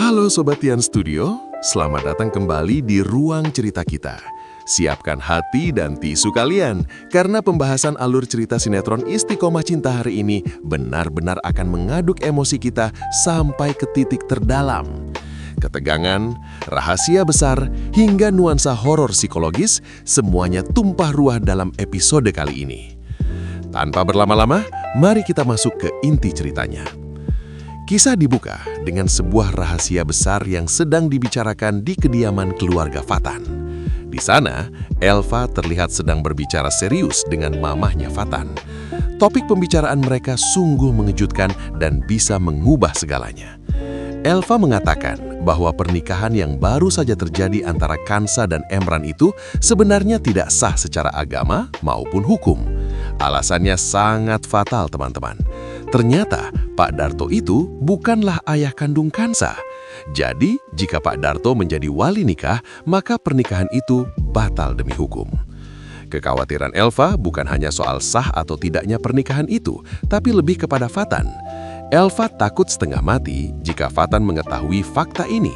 Halo Sobat Tian Studio, selamat datang kembali di ruang cerita kita. Siapkan hati dan tisu kalian, karena pembahasan alur cerita sinetron Istiqomah Cinta hari ini benar-benar akan mengaduk emosi kita sampai ke titik terdalam. Ketegangan, rahasia besar, hingga nuansa horor psikologis, semuanya tumpah ruah dalam episode kali ini. Tanpa berlama-lama, mari kita masuk ke inti ceritanya. Kisah dibuka dengan sebuah rahasia besar yang sedang dibicarakan di kediaman keluarga Fatan. Di sana, Elva terlihat sedang berbicara serius dengan mamahnya Fatan. Topik pembicaraan mereka sungguh mengejutkan dan bisa mengubah segalanya. Elva mengatakan bahwa pernikahan yang baru saja terjadi antara Kansa dan Emran itu sebenarnya tidak sah secara agama maupun hukum. Alasannya sangat fatal, teman-teman. Ternyata Pak Darto itu bukanlah ayah kandung Kansa. Jadi, jika Pak Darto menjadi wali nikah, maka pernikahan itu batal demi hukum. Kekhawatiran Elva bukan hanya soal sah atau tidaknya pernikahan itu, tapi lebih kepada Fatan. Elva takut setengah mati jika Fatan mengetahui fakta ini.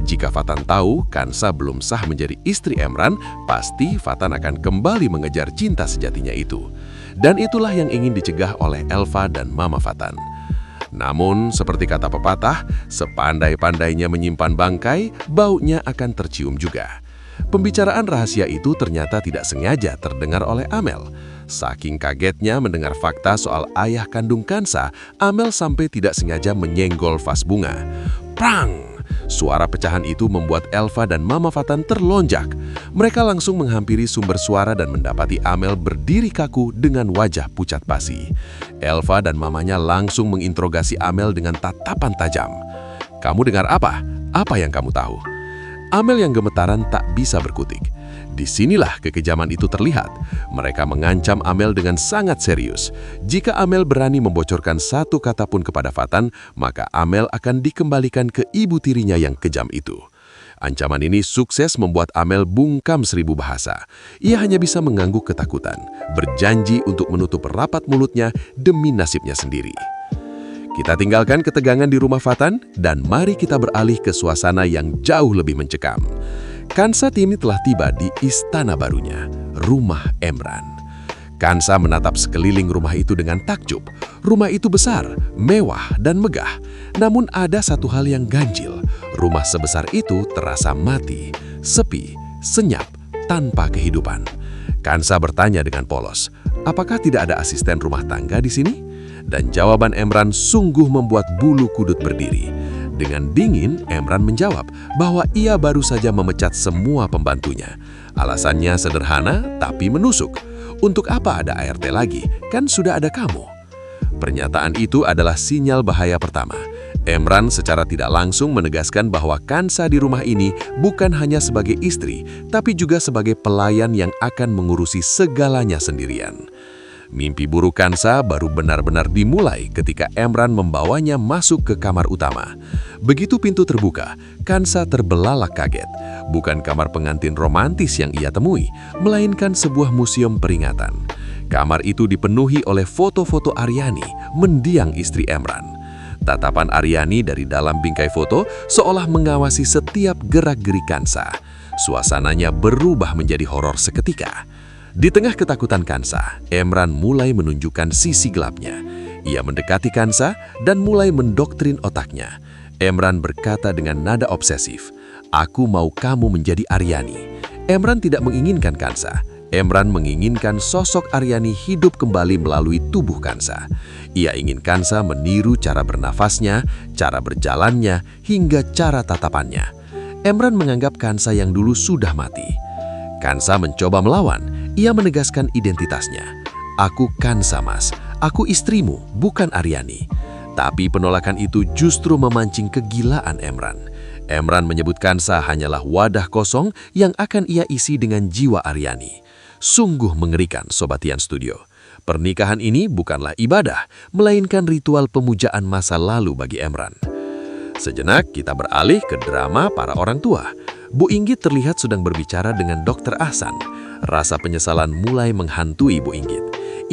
Jika Fatan tahu Kansa belum sah menjadi istri Emran, pasti Fatan akan kembali mengejar cinta sejatinya itu. Dan itulah yang ingin dicegah oleh Elva dan Mama Fatan. Namun, seperti kata pepatah, sepandai-pandainya menyimpan bangkai, baunya akan tercium juga. Pembicaraan rahasia itu ternyata tidak sengaja terdengar oleh Amel. Saking kagetnya mendengar fakta soal ayah kandung Kansa, Amel sampai tidak sengaja menyenggol vas bunga. Prang! Suara pecahan itu membuat Elva dan Mama Fatan terlonjak. Mereka langsung menghampiri sumber suara dan mendapati Amel berdiri kaku dengan wajah pucat pasi. Elva dan mamanya langsung menginterogasi Amel dengan tatapan tajam. "Kamu dengar apa? Apa yang kamu tahu?" Amel yang gemetaran tak bisa berkutik. Disinilah kekejaman itu terlihat. Mereka mengancam Amel dengan sangat serius. Jika Amel berani membocorkan satu kata pun kepada Fatan, maka Amel akan dikembalikan ke ibu tirinya yang kejam itu. Ancaman ini sukses membuat Amel bungkam 1000 bahasa. Ia hanya bisa mengangguk ketakutan, berjanji untuk menutup rapat mulutnya demi nasibnya sendiri. Kita tinggalkan ketegangan di rumah Fatan dan mari kita beralih ke suasana yang jauh lebih mencekam. Kansa kini telah tiba di istana barunya, rumah Emran. Kansa menatap sekeliling rumah itu dengan takjub. Rumah itu besar, mewah, dan megah. Namun ada satu hal yang ganjil. Rumah sebesar itu terasa mati, sepi, senyap, tanpa kehidupan. Kansa bertanya dengan polos, "Apakah tidak ada asisten rumah tangga di sini?" Dan jawaban Emran sungguh membuat bulu kudut berdiri. Dengan dingin, Emran menjawab bahwa ia baru saja memecat semua pembantunya. Alasannya sederhana tapi menusuk. "Untuk apa ada ART lagi? Kan sudah ada kamu." Pernyataan itu adalah sinyal bahaya pertama. Emran secara tidak langsung menegaskan bahwa Kansa di rumah ini bukan hanya sebagai istri, tapi juga sebagai pelayan yang akan mengurusi segalanya sendirian. Mimpi buruk Kansa baru benar-benar dimulai ketika Emran membawanya masuk ke kamar utama. Begitu pintu terbuka, Kansa terbelalak kaget. Bukan kamar pengantin romantis yang ia temui, melainkan sebuah museum peringatan. Kamar itu dipenuhi oleh foto-foto Aryani, mendiang istri Emran. Tatapan Aryani dari dalam bingkai foto seolah mengawasi setiap gerak-gerik Kansa. Suasananya berubah menjadi horor seketika. Di tengah ketakutan Kansa, Emran mulai menunjukkan sisi gelapnya. Ia mendekati Kansa dan mulai mendoktrin otaknya. Emran berkata dengan nada obsesif, "Aku mau kamu menjadi Aryani." Emran tidak menginginkan Kansa. Emran menginginkan sosok Aryani hidup kembali melalui tubuh Kansa. Ia ingin Kansa meniru cara bernafasnya, cara berjalannya, hingga cara tatapannya. Emran menganggap Kansa yang dulu sudah mati. Kansa mencoba melawan. Ia menegaskan identitasnya. "Aku Kansa, Mas. Aku istrimu, bukan Aryani." Tapi penolakan itu justru memancing kegilaan Emran. Emran menyebut Kansa hanyalah wadah kosong yang akan ia isi dengan jiwa Aryani. Sungguh mengerikan, Sobat Tian Studio. Pernikahan ini bukanlah ibadah, melainkan ritual pemujaan masa lalu bagi Emran. Sejenak kita beralih ke drama para orang tua. Bu Inggit terlihat sedang berbicara dengan Dr. Ahsan. Rasa penyesalan mulai menghantui Bu Inggit.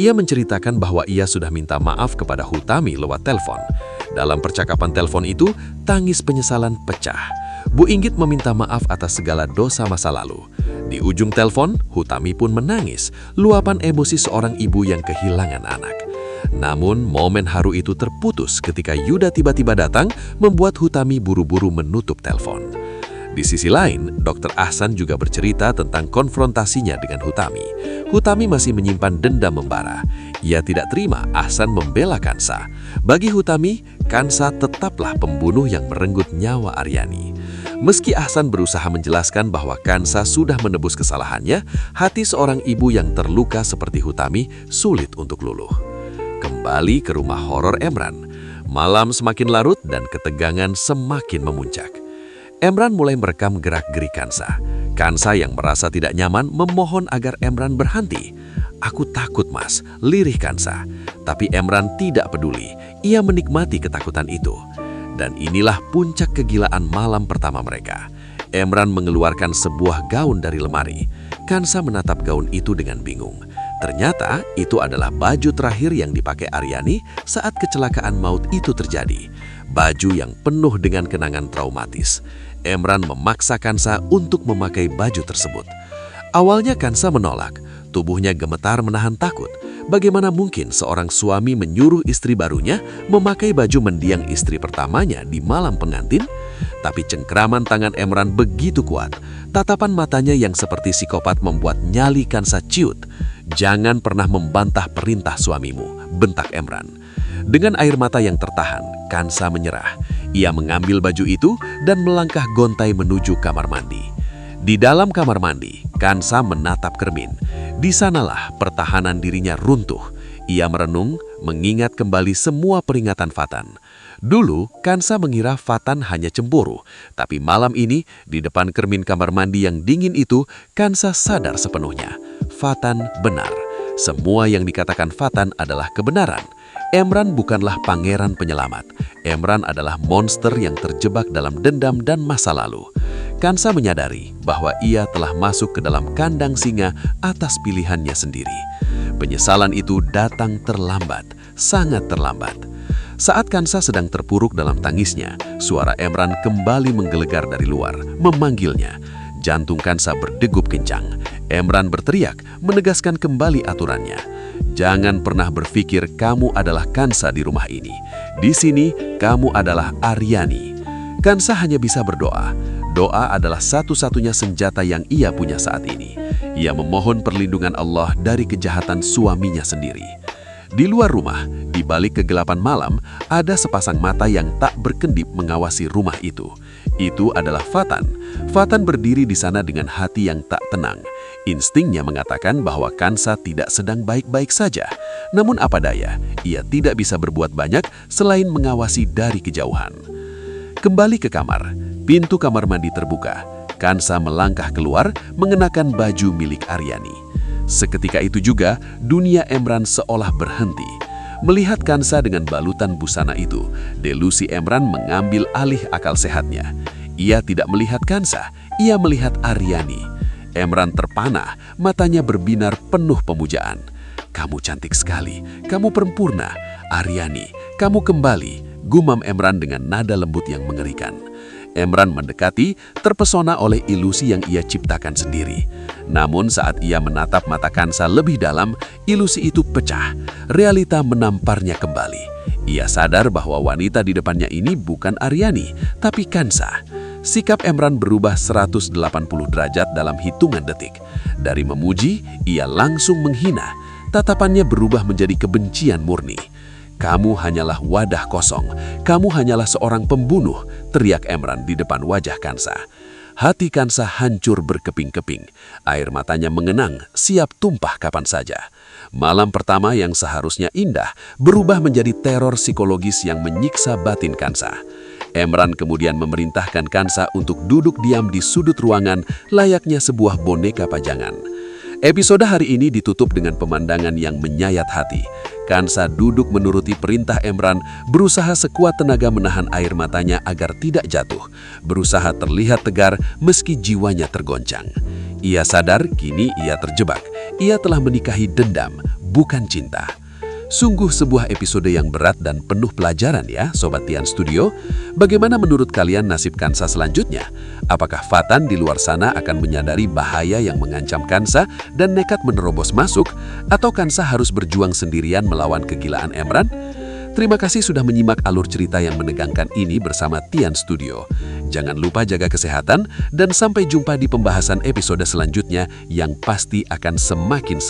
Ia menceritakan bahwa ia sudah minta maaf kepada Hutami lewat telepon. Dalam percakapan telepon itu, tangis penyesalan pecah. Bu Inggit meminta maaf atas segala dosa masa lalu. Di ujung telepon, Hutami pun menangis, luapan emosi seorang ibu yang kehilangan anak. Namun, momen haru itu terputus ketika Yuda tiba-tiba datang, membuat Hutami buru-buru menutup telepon. Di sisi lain, Dr. Ahsan juga bercerita tentang konfrontasinya dengan Hutami. Hutami masih menyimpan dendam membara. Ia tidak terima Ahsan membela Kansa. Bagi Hutami, Kansa tetaplah pembunuh yang merenggut nyawa Aryani. Meski Ahsan berusaha menjelaskan bahwa Kansa sudah menebus kesalahannya, hati seorang ibu yang terluka seperti Hutami sulit untuk luluh. Kembali ke rumah horor Emran. Malam semakin larut dan ketegangan semakin memuncak. Emran mulai merekam gerak-gerik Kansa. Kansa yang merasa tidak nyaman memohon agar Emran berhenti. "Aku takut, Mas," lirih Kansa. Tapi Emran tidak peduli. Ia menikmati ketakutan itu. Dan inilah puncak kegilaan malam pertama mereka. Emran mengeluarkan sebuah gaun dari lemari. Kansa menatap gaun itu dengan bingung. Ternyata itu adalah baju terakhir yang dipakai Aryani saat kecelakaan maut itu terjadi. Baju yang penuh dengan kenangan traumatis. Emran memaksa Kansa untuk memakai baju tersebut. Awalnya Kansa menolak. Tubuhnya gemetar menahan takut. Bagaimana mungkin seorang suami menyuruh istri barunya memakai baju mendiang istri pertamanya di malam pengantin? Tapi cengkraman tangan Emran begitu kuat. Tatapan matanya yang seperti psikopat membuat nyali Kansa ciut. "Jangan pernah membantah perintah suamimu," bentak Emran. Dengan air mata yang tertahan, Kansa menyerah. Ia mengambil baju itu dan melangkah gontai menuju kamar mandi. Di dalam kamar mandi, Kansa menatap cermin. Di sanalah pertahanan dirinya runtuh. Ia merenung, mengingat kembali semua peringatan Fatan. Dulu, Kansa mengira Fatan hanya cemburu. Tapi malam ini, di depan cermin kamar mandi yang dingin itu, Kansa sadar sepenuhnya. Fatan benar. Semua yang dikatakan Fatan adalah kebenaran. Emran bukanlah pangeran penyelamat. Emran adalah monster yang terjebak dalam dendam dan masa lalu. Kansa menyadari bahwa ia telah masuk ke dalam kandang singa atas pilihannya sendiri. Penyesalan itu datang terlambat, sangat terlambat. Saat Kansa sedang terpuruk dalam tangisnya, suara Emran kembali menggelegar dari luar, memanggilnya. Jantung Kansa berdegup kencang. Emran berteriak, menegaskan kembali aturannya. "Jangan pernah berpikir kamu adalah Kansa di rumah ini. Di sini, kamu adalah Aryani." Kansa hanya bisa berdoa. Doa adalah satu-satunya senjata yang ia punya saat ini. Ia memohon perlindungan Allah dari kejahatan suaminya sendiri. Di luar rumah, di balik kegelapan malam, ada sepasang mata yang tak berkedip mengawasi rumah itu. Itu adalah Fatan. Fatan berdiri di sana dengan hati yang tak tenang. Instingnya mengatakan bahwa Kansa tidak sedang baik-baik saja. Namun apa daya, ia tidak bisa berbuat banyak selain mengawasi dari kejauhan. Kembali ke kamar, pintu kamar mandi terbuka. Kansa melangkah keluar mengenakan baju milik Aryani. Seketika itu juga, dunia Emran seolah berhenti. Melihat Kansa dengan balutan busana itu, delusi Emran mengambil alih akal sehatnya. Ia tidak melihat Kansa, ia melihat Aryani. Emran terpana, matanya berbinar penuh pemujaan. "Kamu cantik sekali, kamu perempurna. Aryani, kamu kembali," gumam Emran dengan nada lembut yang mengerikan. Emran mendekati, terpesona oleh ilusi yang ia ciptakan sendiri. Namun saat ia menatap mata Kansa lebih dalam, ilusi itu pecah. Realita menamparnya kembali. Ia sadar bahwa wanita di depannya ini bukan Aryani, tapi Kansa. Sikap Emran berubah 180 derajat dalam hitungan detik. Dari memuji, ia langsung menghina. Tatapannya berubah menjadi kebencian murni. "Kamu hanyalah wadah kosong. Kamu hanyalah seorang pembunuh," teriak Emran di depan wajah Kansa. Hati Kansa hancur berkeping-keping. Air matanya mengenang, siap tumpah kapan saja. Malam pertama yang seharusnya indah berubah menjadi teror psikologis yang menyiksa batin Kansa. Emran kemudian memerintahkan Kansa untuk duduk diam di sudut ruangan layaknya sebuah boneka pajangan. Episode hari ini ditutup dengan pemandangan yang menyayat hati. Kansa duduk menuruti perintah Emran, berusaha sekuat tenaga menahan air matanya agar tidak jatuh, berusaha terlihat tegar meski jiwanya tergoncang. Ia sadar kini ia terjebak. Ia telah menikahi dendam, bukan cinta. Sungguh sebuah episode yang berat dan penuh pelajaran ya, Sobat Tian Studio. Bagaimana menurut kalian nasib Kansa selanjutnya? Apakah Fatan di luar sana akan menyadari bahaya yang mengancam Kansa dan nekat menerobos masuk? Atau Kansa harus berjuang sendirian melawan kegilaan Emran? Terima kasih sudah menyimak alur cerita yang menegangkan ini bersama Tian Studio. Jangan lupa jaga kesehatan dan sampai jumpa di pembahasan episode selanjutnya yang pasti akan semakin seru.